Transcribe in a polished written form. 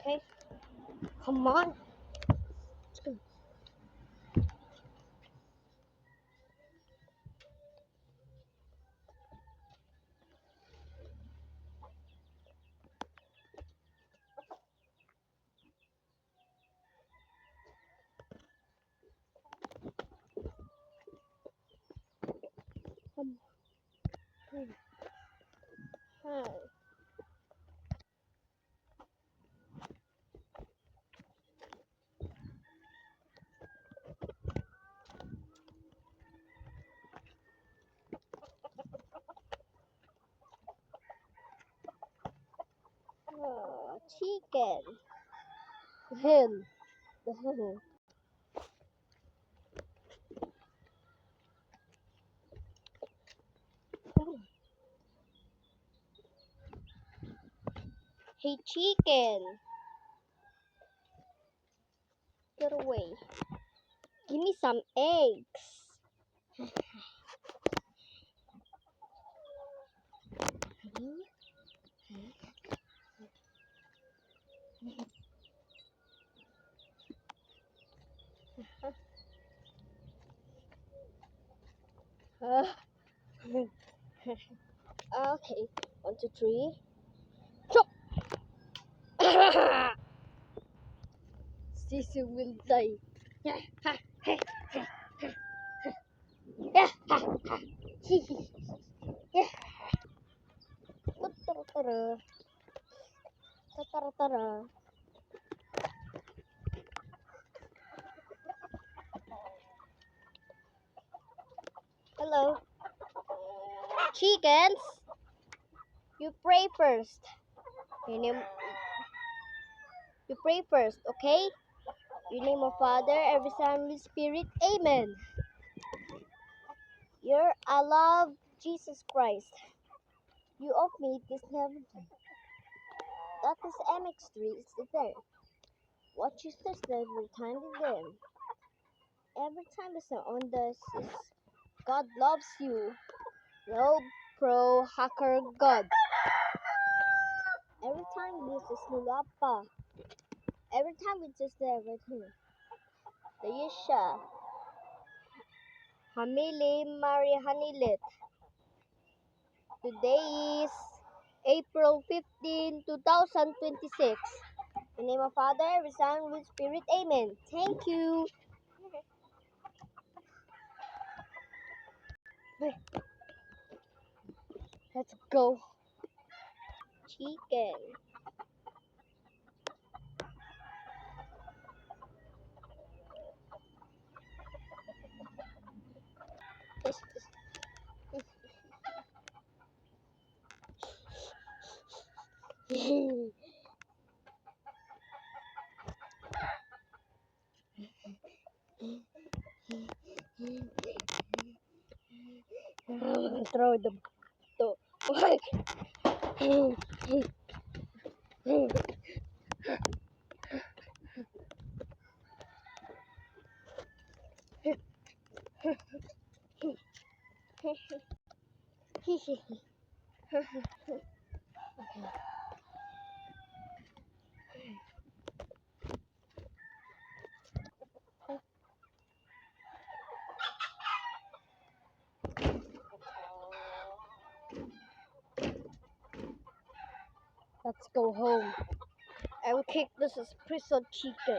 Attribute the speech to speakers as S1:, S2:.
S1: Okay, come on. Let's go. Come on. Hi. Chicken. Hen. The hen. Come on. Hey, chicken. Get away. Give me some eggs. Okay, 1, 2, 3. Chop! Sissy will die. Yeah, ha, ha, ha, ha, ha. Yeah, ha, ha. Yeah. Tara, tara, tara. Hello, chickens. You pray first. Your name, you pray first, okay? In the name of Father, every Son, Holy Spirit. Amen. I love Jesus Christ. You of me this never. That is MX3. It's there. What you says every time again. Every time the sun on this is God loves you. Rob pro hacker God. Every time this is Lulapa. Every time we just everything. The Yisha. Hamili Mari Hanilit. Today is April 15, 2026. In the name of Father, every Son, Holy Spirit. Amen. Thank you. Let's go. Chicken. Throw the Let's go home. I will kick this as prison chicken.